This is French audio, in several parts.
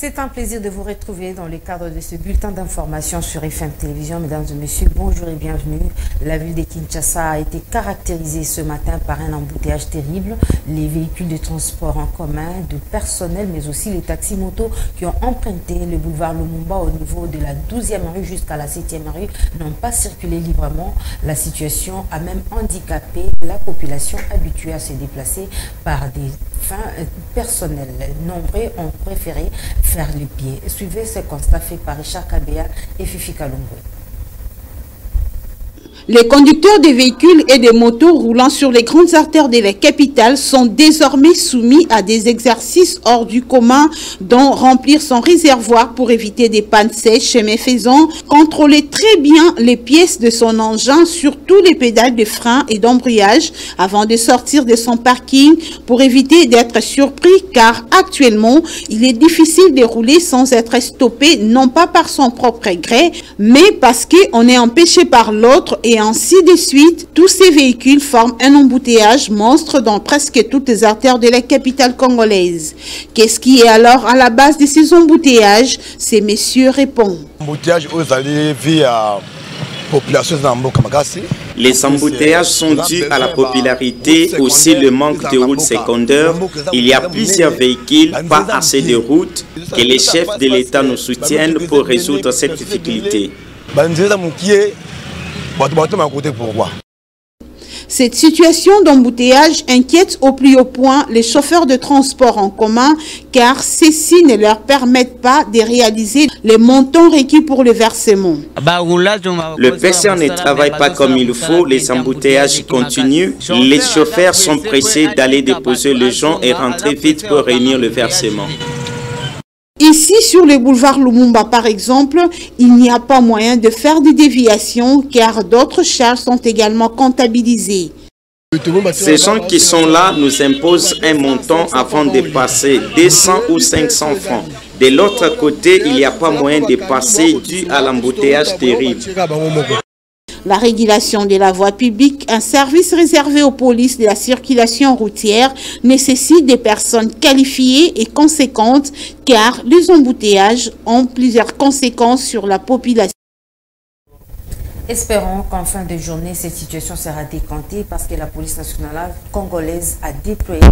C'est un plaisir de vous retrouver dans le cadre de ce bulletin d'information sur FM Télévision. Mesdames et messieurs, bonjour et bienvenue. La ville de Kinshasa a été caractérisée ce matin par un embouteillage terrible. Les véhicules de transport en commun, de personnel, mais aussi les taxis-motos qui ont emprunté le boulevard Lumumba au niveau de la 12e rue jusqu'à la 7e rue n'ont pas circulé librement. La situation a même handicapé la population habituée à se déplacer par des fins personnelles. Nombreux ont préféré faire le pied. Suivez ce constat fait par Richard Kabea et Fifi Kalungwe. Les conducteurs des véhicules et des motos roulant sur les grandes artères de la capitale sont désormais soumis à des exercices hors du commun, dont remplir son réservoir pour éviter des pannes sèches, mais faisant contrôler très bien les pièces de son engin, surtout les pédales de frein et d'embrayage, avant de sortir de son parking pour éviter d'être surpris, car actuellement, il est difficile de rouler sans être stoppé, non pas par son propre gré, mais parce qu'on est empêché par l'autre et ainsi de suite. Tous ces véhicules forment un embouteillage monstre dans presque toutes les artères de la capitale congolaise. Qu'est-ce qui est alors à la base de ces embouteillages? Ces messieurs répondent. Les embouteillages sont dus à la popularité, aussi le manque de routes secondaires. Il y a plusieurs véhicules, pas assez de routes, que les chefs de l'État nous soutiennent pour résoudre cette difficulté. Cette situation d'embouteillage inquiète au plus haut point les chauffeurs de transport en commun, car ceux-ci ne leur permettent pas de réaliser les montants requis pour le versement. Le PCR ne travaille pas comme il faut, les embouteillages continuent, les chauffeurs sont pressés d'aller déposer les gens et rentrer vite pour réunir le versement. Ici, sur le boulevard Lumumba, par exemple, il n'y a pas moyen de faire des déviations car d'autres charges sont également comptabilisées. Ces gens qui sont là nous imposent un montant avant de passer 200 ou 500 francs. De l'autre côté, il n'y a pas moyen de passer dû à l'embouteillage terrible. La régulation de la voie publique, un service réservé aux polices de la circulation routière, nécessite des personnes qualifiées et conséquentes car les embouteillages ont plusieurs conséquences sur la population. Espérons qu'en fin de journée, cette situation sera décantée parce que la police nationale congolaise a déployé.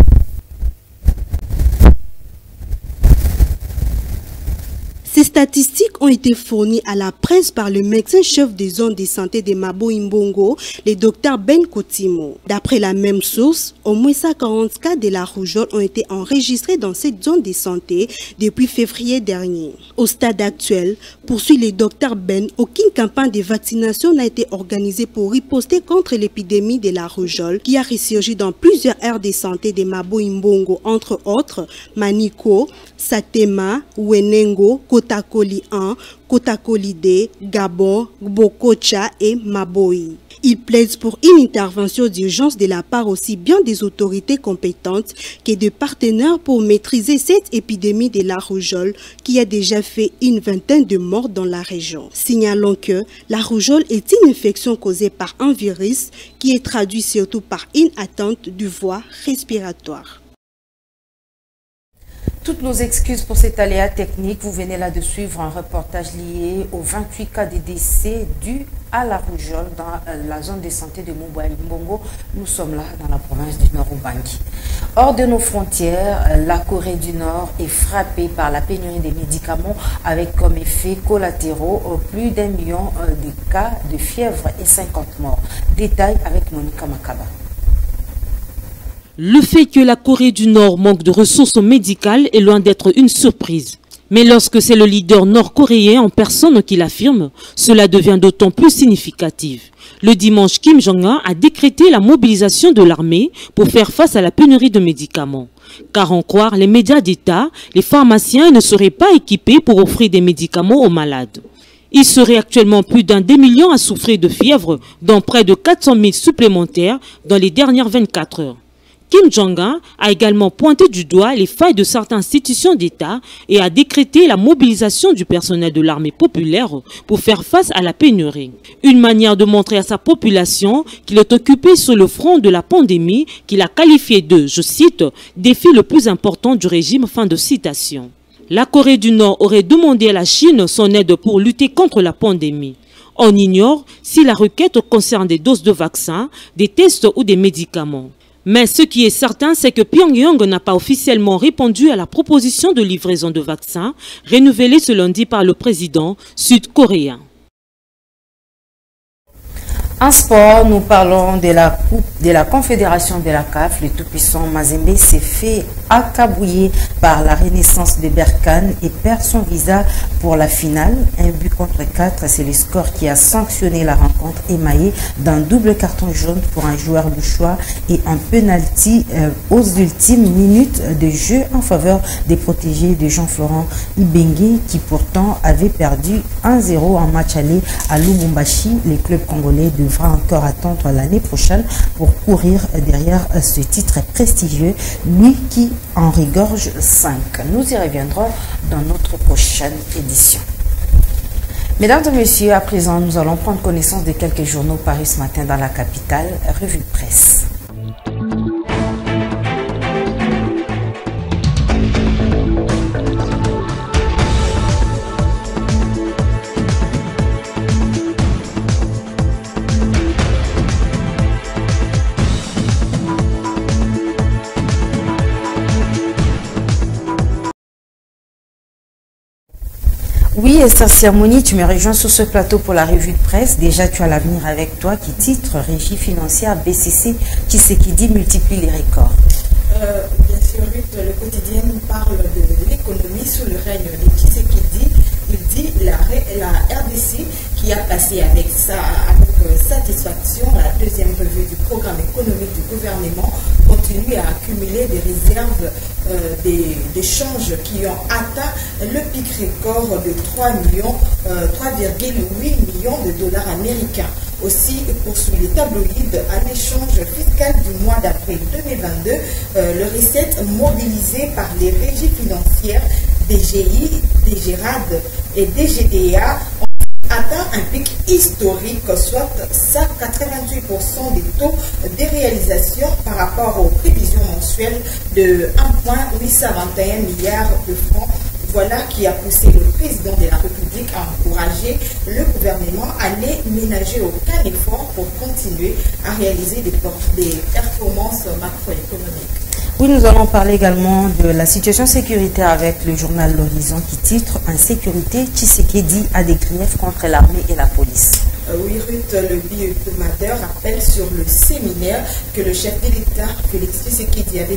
Ces statistiques ont été fournies à la presse par le médecin-chef des zones de santé de Mabo-Imbongo, le docteur Ben Kotimo. D'après la même source, au moins 140 cas de la rougeole ont été enregistrés dans cette zone de santé depuis février dernier. Au stade actuel, poursuit le docteur Ben, aucune campagne de vaccination n'a été organisée pour riposter contre l'épidémie de la rougeole qui a ressurgi dans plusieurs aires de santé de Mabo-Imbongo, entre autres Maniko, Satema, Wenengo, Kotakoli 1, Kotakoli 2, Gabon, Bokocha et Maboyi. Il plaide pour une intervention d'urgence de la part aussi bien des autorités compétentes que des partenaires pour maîtriser cette épidémie de la rougeole qui a déjà fait une vingtaine de morts dans la région. Signalons que la rougeole est une infection causée par un virus qui est traduit surtout par une atteinte du voie respiratoire. Toutes nos excuses pour cet aléa technique. Vous venez là de suivre un reportage lié aux 28 cas de décès dus à la rougeole dans la zone de santé de Mabo-Imbongo. Nous sommes là dans la province du Nord Ubangi. Hors de nos frontières, la Corée du Nord est frappée par la pénurie des médicaments avec comme effet collatéraux plus d'1 million de cas de fièvre et 50 morts. Détail avec Monica Makaba. Le fait que la Corée du Nord manque de ressources médicales est loin d'être une surprise. Mais lorsque c'est le leader nord-coréen en personne qui l'affirme, cela devient d'autant plus significatif. Le dimanche, Kim Jong-un a décrété la mobilisation de l'armée pour faire face à la pénurie de médicaments. Car en croire les médias d'État, les pharmaciens ne seraient pas équipés pour offrir des médicaments aux malades. Il serait actuellement plus d'1 demi-million à souffrir de fièvre, dont près de 400 000 supplémentaires dans les dernières 24 heures. Kim Jong-un a également pointé du doigt les failles de certaines institutions d'État et a décrété la mobilisation du personnel de l'armée populaire pour faire face à la pénurie. Une manière de montrer à sa population qu'il est occupé sur le front de la pandémie qu'il a qualifié de, je cite, défi le plus important du régime, fin de citation. La Corée du Nord aurait demandé à la Chine son aide pour lutter contre la pandémie. On ignore si la requête concerne des doses de vaccins, des tests ou des médicaments. Mais ce qui est certain, c'est que Pyongyang n'a pas officiellement répondu à la proposition de livraison de vaccins renouvelée ce lundi par le président sud-coréen. En sport, nous parlons de la Coupe de la Confédération de la CAF. Le tout-puissant Mazembe s'est fait accabouiller par la Renaissance de Berkane et perd son visa pour la finale. 1 but contre 4, c'est le score qui a sanctionné la rencontre émaillée d'un double carton jaune pour un joueur de choix et un penalty aux ultimes minutes de jeu en faveur des protégés de Jean-Florent Ibengue qui pourtant avait perdu 1-0 en match aller à Lubumbashi. Les clubs congolais devra encore attendre l'année prochaine pour courir derrière ce titre prestigieux, lui qui en regorge 5. Nous y reviendrons dans notre prochaine édition. Mesdames et messieurs, à présent, nous allons prendre connaissance de quelques journaux parus ce matin dans la capitale. Revue de presse. Oui, Esther Siamouni, tu me rejoins sur ce plateau pour la revue de presse. Déjà, tu as l'avenir avec toi qui titre Régie financière BCC Tshisekedi multiplie les records. Bien sûr, Ruth, le quotidien parle de l'économie sous le règne de Tshisekedi. Il dit la RDC qui a passé avec satisfaction la deuxième revue du programme économique du gouvernement continue à accumuler des réserves d'échanges qui ont atteint le pic record de 3,8 millions de dollars américains. Aussi, poursuit les tabloïds à l'échange fiscal du mois d'avril 2022, les recettes mobilisées par les régies financières DGI, DGRAD et DGDA ont atteint un pic historique, soit 88% des taux de réalisation par rapport aux prévisions mensuelles de 1,821 milliards de francs. Voilà qui a poussé le président de la République à encourager le gouvernement à les ménager aucun effort pour continuer à réaliser des performances macroéconomiques. Oui, nous allons parler également de la situation sécuritaire avec le journal L'Horizon qui titre « Insécurité, Tshisekedi a des griefs contre l'armée et la police ». Oui, Ruth, le bi-hebdomadaire rappelle sur le séminaire que le chef de l'État, Félix Tshisekedi, avait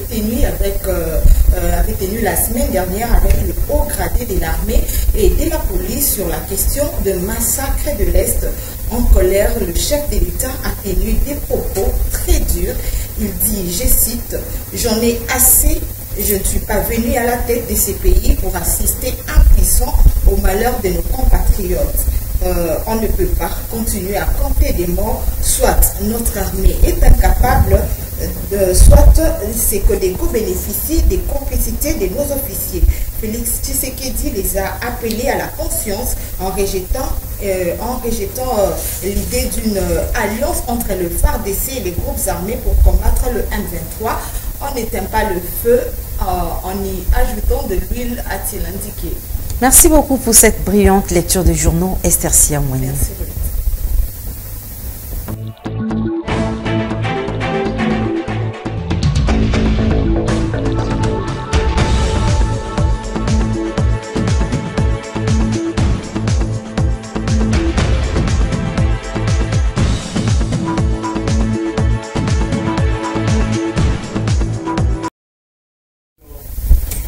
tenu la semaine dernière avec le haut gradé de l'armée et de la police sur la question de massacre de l'Est. En colère, le chef de l'État a tenu des propos très durs. Il dit, je cite, « J'en ai assez, je ne suis pas venu à la tête de ces pays pour assister impuissant au malheur de nos compatriotes. On ne peut pas continuer à compter des morts, soit notre armée est incapable, soit c'est que des co-bénéficient des complicités de nos officiers. » Félix Tshisekedi les a appelés à la conscience en rejetant l'idée d'une alliance entre le FARDC et les groupes armés pour combattre le M23. On n'éteint pas le feu en y ajoutant de l'huile, a-t-il indiqué. Merci beaucoup pour cette brillante lecture de journaux, Esther Siamouni. Merci.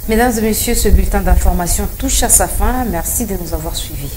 Mesdames et messieurs, ce bulletin d'information touche à sa fin. Merci de nous avoir suivis.